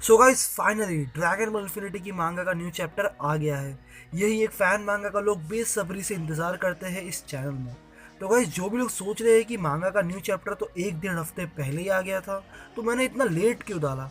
So guys finally dragon ball infinity की मांगा का न्यू चैप्टर आ गया है। यही एक फैन मांगा का लोग बेसब्री से इंतजार करते हैं इस चैनल में। तो गाइस जो भी लोग सोच रहे हैं कि मांगा का न्यू चैप्टर तो एक डेढ़ हफ्ते पहले ही आ गया था, तो मैंने इतना लेट क्यों डाला।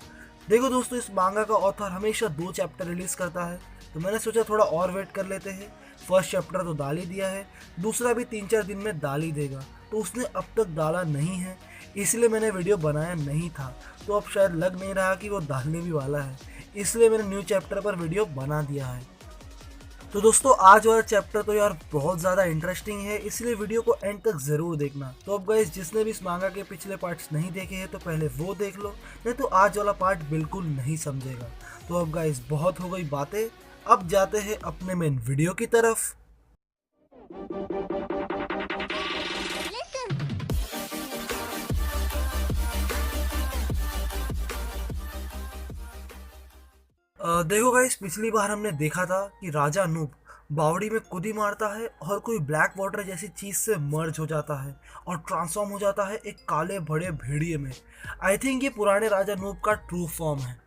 देखो दोस्तों, इस मांगा का ऑथर हमेशा 2 चैप्टर रिलीज करता है, तो मैंने सोचा थोड़ा और वेट कर लेते हैं। फर्स्ट चैप्टर तो डाल ही दिया है, दूसरा भी 3-4 दिन में डाल ही देगा, तो उसने अब तक डाला नहीं है, इसलिए मैंने वीडियो बनाया नहीं था। तो अब शायद लग नहीं रहा कि वो डालने भी वाला है, इसलिए मैंने न्यू चैप्टर पर वीडियो बना दिया है। तो दोस्तों आज वाला चैप्टर तो यार बहुत ज़्यादा इंटरेस्टिंग है, इसलिए वीडियो को एंड तक ज़रूर देखना। तो अब गाइस जिसने भी इस मांगा के पिछले पार्ट्स नहीं देखे हैं तो पहले वो देख लो, नहीं तो आज वाला पार्ट बिल्कुल नहीं समझेगा। तो अब गाइस बहुत हो गई बातें, अब जाते हैं अपने मेन वीडियो की तरफ। देखो गाइस, पिछली बार हमने देखा था कि राजा नूप बावड़ी में कुदी मारता है और कोई ब्लैक वाटर जैसी चीज से मर्ज हो जाता है और ट्रांसफॉर्म हो जाता है एक काले बड़े भेड़िए में। आई थिंक ये पुराने राजा नूप का ट्रू फॉर्म है।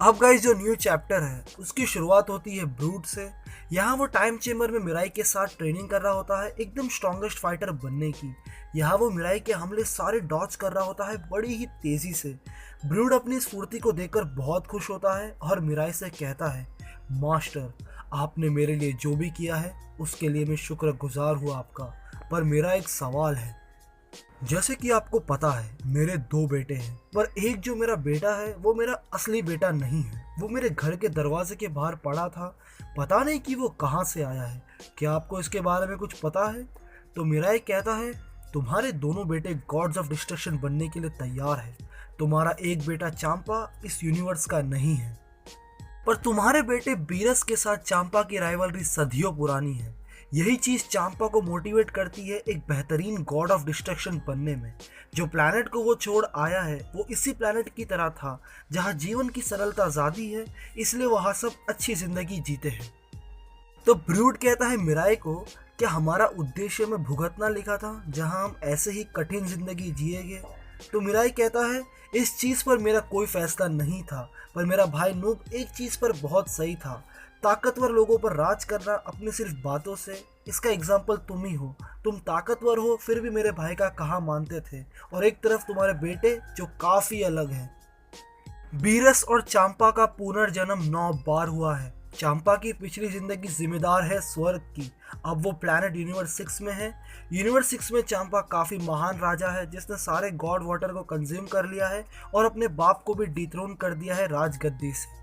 अब गाइस जो न्यू चैप्टर है उसकी शुरुआत होती है ब्रूट से। यहाँ वो टाइम चेम्बर में मिराई के साथ ट्रेनिंग कर रहा होता है एकदम स्ट्रॉन्गेस्ट फाइटर बनने की। यहाँ वो मिराई के हमले सारे डॉज कर रहा होता है बड़ी ही तेजी से। ब्रूट अपनी इस फुर्ती को देखकर बहुत खुश होता है और मिराई से कहता है, मास्टर आपने मेरे लिए जो भी किया है उसके लिए मैं शुक्रगुजार हूँ आपका, पर मेरा एक सवाल है। जैसे कि आपको पता है मेरे 2 बेटे हैं, पर एक जो मेरा बेटा है वो मेरा असली बेटा नहीं है। वो मेरे घर के दरवाजे के बाहर पड़ा था, पता नहीं कि वो कहाँ से आया है। क्या आपको इसके बारे में कुछ पता है? तो मिराई कहता है, तुम्हारे दोनों बेटे गॉड्स ऑफ डिस्ट्रक्शन बनने के लिए तैयार है। तुम्हारा एक बेटा चांपा इस यूनिवर्स का नहीं है, पर तुम्हारे बेटे बीरस के साथ चांपा की राइवलरी सदियों पुरानी है। यही चीज चांपा को मोटिवेट करती है एक बेहतरीन गॉड ऑफ डिस्ट्रक्शन बनने में। जो प्लैनेट को वो छोड़ आया है वो इसी प्लैनेट की तरह था जहाँ जीवन की सरलता ज़्यादा है, इसलिए वहाँ सब अच्छी जिंदगी जीते हैं। तो ब्रूट कहता है मिराई को, क्या हमारा उद्देश्य में भुगतना लिखा था जहाँ हम ऐसे ही कठिन जिंदगी जिएंगे? तो मिराई कहता है, इस चीज़ पर मेरा कोई फैसला नहीं था, पर मेरा भाई नूब एक चीज़ पर बहुत सही था, ताकतवर लोगों पर राज करना अपनी सिर्फ बातों से। इसका एग्जाम्पल तुम ही हो। तुम ताकतवर हो फिर भी मेरे भाई का कहाँ मानते थे, और एक तरफ तुम्हारे बेटे जो काफ़ी अलग हैं। बीरस और चांपा का पुनर्जन्म 9 बार हुआ है। चांपा की पिछली जिंदगी जिम्मेदार है स्वर्ग की, अब वो प्लैनेट यूनिवर्स 6 में है। यूनिवर्स 6 में चांपा काफ़ी महान राजा है जिसने सारे गॉड वाटर को कंज्यूम कर लिया है और अपने बाप को भी डिथ्रोन कर दिया है राजगद्दी से।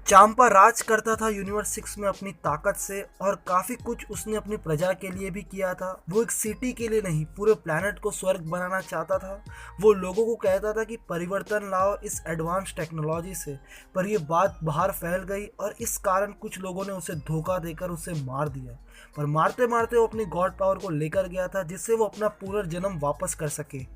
चांपा राज करता था यूनिवर्स 6 में अपनी ताकत से, और काफ़ी कुछ उसने अपनी प्रजा के लिए भी किया था। वो एक सिटी के लिए नहीं, पूरे प्लैनेट को स्वर्ग बनाना चाहता था। वो लोगों को कहता था कि परिवर्तन लाओ इस एडवांस टेक्नोलॉजी से, पर यह बात बाहर फैल गई और इस कारण कुछ लोगों ने उसे धोखा देकर उसे मार दिया। पर मारते मारते वो अपनी गॉड पावर को लेकर गया था जिससे वो अपना पुनर्जन्म वापस कर सके।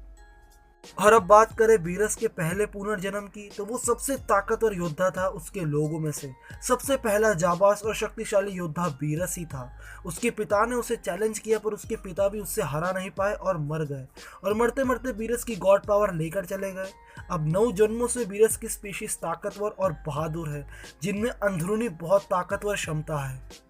और अब बात करें बीरस के पहले पुनर्जन्म की, तो वो सबसे ताकतवर योद्धा था उसके लोगों में से। सबसे पहला जाबाज और शक्तिशाली योद्धा बीरस ही था। उसके पिता ने उसे चैलेंज किया, पर उसके पिता भी उससे हरा नहीं पाए और मर गए, और मरते मरते बीरस की गॉड पावर लेकर चले गए। अब 9 जन्मों से बीरस की स्पीशीज ताकतवर और बहादुर है, जिनमें अंदरूनी बहुत ताकतवर क्षमता है।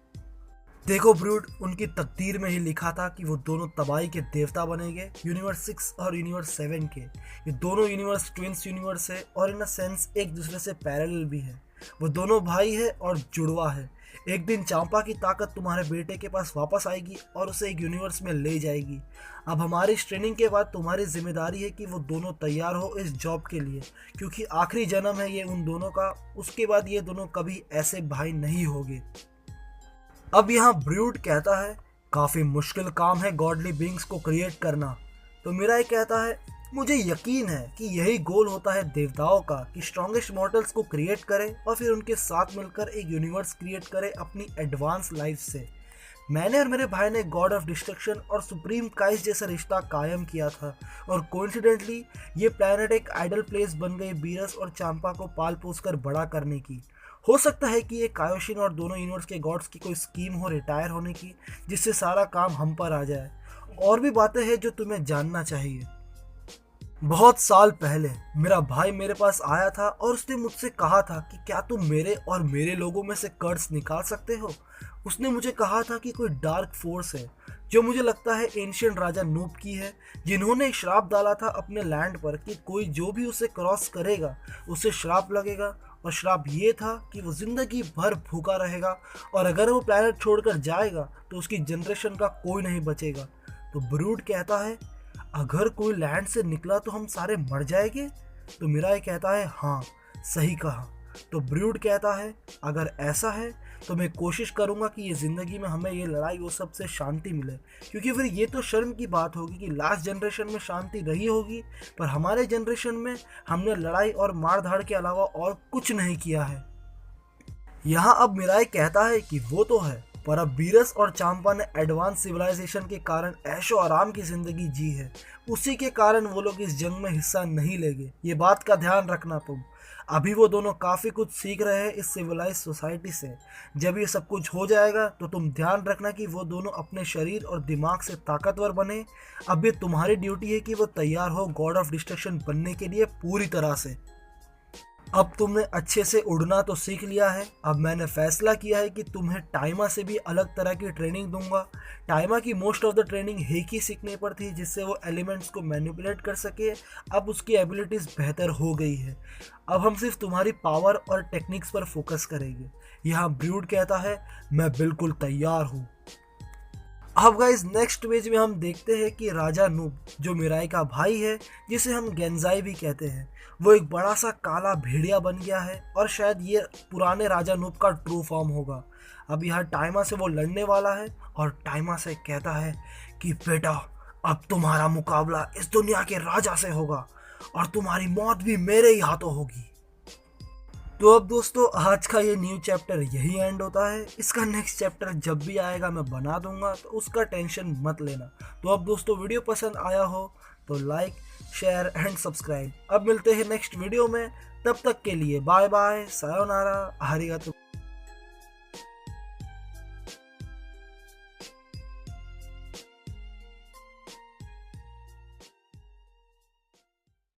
देखो ब्रूट, उनकी तकदीर में ही लिखा था कि वो दोनों तबाही के देवता बनेंगे, यूनिवर्स 6 और यूनिवर्स 7 के। ये दोनों यूनिवर्स ट्विंस यूनिवर्स है और इन अ सेंस एक दूसरे से पैरेलल भी है। वो दोनों भाई है और जुड़वा है। एक दिन चांपा की ताकत तुम्हारे बेटे के पास वापस आएगी और उसे एक यूनिवर्स में ले जाएगी। अब हमारी इस ट्रेनिंग के बाद तुम्हारी जिम्मेदारी है कि वो दोनों तैयार हो इस जॉब के लिए, क्योंकि आखिरी जन्म है ये उन दोनों का। उसके बाद ये दोनों कभी ऐसे भाई नहीं होंगे। अब यहाँ ब्रूट कहता है, काफ़ी मुश्किल काम है गॉडली बींग्स को क्रिएट करना। तो मिराई कहता है, मुझे यकीन है कि यही गोल होता है देवताओं का, कि स्ट्रॉन्गेस्ट मॉडल्स को क्रिएट करें और फिर उनके साथ मिलकर एक यूनिवर्स क्रिएट करें अपनी एडवांस लाइफ से। मैंने और मेरे भाई ने गॉड ऑफ डिस्ट्रक्शन और सुप्रीम काइस जैसा रिश्ता कायम किया था, और कोइंसिडेंटली ये प्लैनेट एक आइडल प्लेस बन गई बीरस और चांपा को पाल पोस कर बड़ा करने की। हो सकता है कि ये कायोशिन और दोनों यूनिवर्स के गॉड्स की कोई स्कीम हो रिटायर होने की, जिससे सारा काम हम पर आ जाए। और भी बातें हैं जो तुम्हें जानना चाहिए। बहुत साल पहले मेरा भाई मेरे पास आया था और उसने मुझसे कहा था कि क्या तुम मेरे और मेरे लोगों में से कर्ज निकाल सकते हो। उसने मुझे कहा था कि कोई डार्क फोर्स है जो मुझे लगता है एंशियंट राजा नूप की है, जिन्होंने एक श्राप डाला था अपने लैंड पर कि कोई जो भी उसे क्रॉस करेगा उसे श्राप लगेगा। और श्राप ये था कि वो जिंदगी भर भूखा रहेगा और अगर वो प्लेनेट छोड़कर जाएगा तो उसकी जनरेशन का कोई नहीं बचेगा। तो ब्रूड कहता है अगर कोई लैंड से निकला तो हम सारे मर जाएंगे। तो मीरा कहता है हाँ, सही कहा। तो ब्रूड कहता है अगर ऐसा है तो मैं कोशिश करूंगा कि ये ज़िंदगी में हमें ये लड़ाई वो सब से शांति मिले, क्योंकि फिर ये तो शर्म की बात होगी कि लास्ट जनरेशन में शांति रही होगी पर हमारे जनरेशन में हमने लड़ाई और मार धाड़ के अलावा और कुछ नहीं किया है। यहाँ अब मिराई कहता है कि वो तो है, पर अब बीरस और चांपा ने एडवांस सिविलाइजेशन के कारण ऐशो आराम की जिंदगी जी है, उसी के कारण वो लोग इस जंग में हिस्सा नहीं लेंगे। ये बात का ध्यान रखना तुम। अभी वो दोनों काफ़ी कुछ सीख रहे हैं इस सिविलाइज सोसाइटी से। जब ये सब कुछ हो जाएगा तो तुम ध्यान रखना कि वो दोनों अपने शरीर और दिमाग से ताकतवर बने। अब ये तुम्हारी ड्यूटी है कि वो तैयार हो गॉड ऑफ डिस्ट्रक्शन बनने के लिए पूरी तरह से। अब तुमने अच्छे से उड़ना तो सीख लिया है। अब मैंने फैसला किया है कि तुम्हें टाइमा से भी अलग तरह की ट्रेनिंग दूंगा। टाइमा की मोस्ट ऑफ द ट्रेनिंग हेकी सीखने पर थी जिससे वो एलिमेंट्स को मैनिपुलेट कर सके। अब उसकी एबिलिटीज़ बेहतर हो गई है। अब हम सिर्फ तुम्हारी पावर और टेक्निक्स पर फोकस करेंगे। यहाँ ब्रूड कहता है मैं बिल्कुल तैयार हूँ। अब गाइस नेक्स्ट पेज में हम देखते हैं कि राजा नूब जो मिराई का भाई है, जिसे हम गेंजाई भी कहते हैं, वो एक बड़ा सा काला भेड़िया बन गया है और शायद ये पुराने राजा नूब का ट्रू फॉर्म होगा। अब यहाँ टाइमा से वो लड़ने वाला है और टाइमा से कहता है कि बेटा अब तुम्हारा मुकाबला इस दुनिया के राजा से होगा और तुम्हारी मौत भी मेरे ही हाथों होगी। तो अब दोस्तों आज का ये न्यू चैप्टर यही एंड होता है। इसका नेक्स्ट चैप्टर जब भी आएगा मैं बना दूंगा, तो उसका टेंशन मत लेना। तो अब दोस्तों वीडियो पसंद आया हो तो लाइक शेयर एंड सब्सक्राइब। अब मिलते हैं नेक्स्ट वीडियो में, तब तक के लिए बाय बाय, सायोनारा, आरिगातो।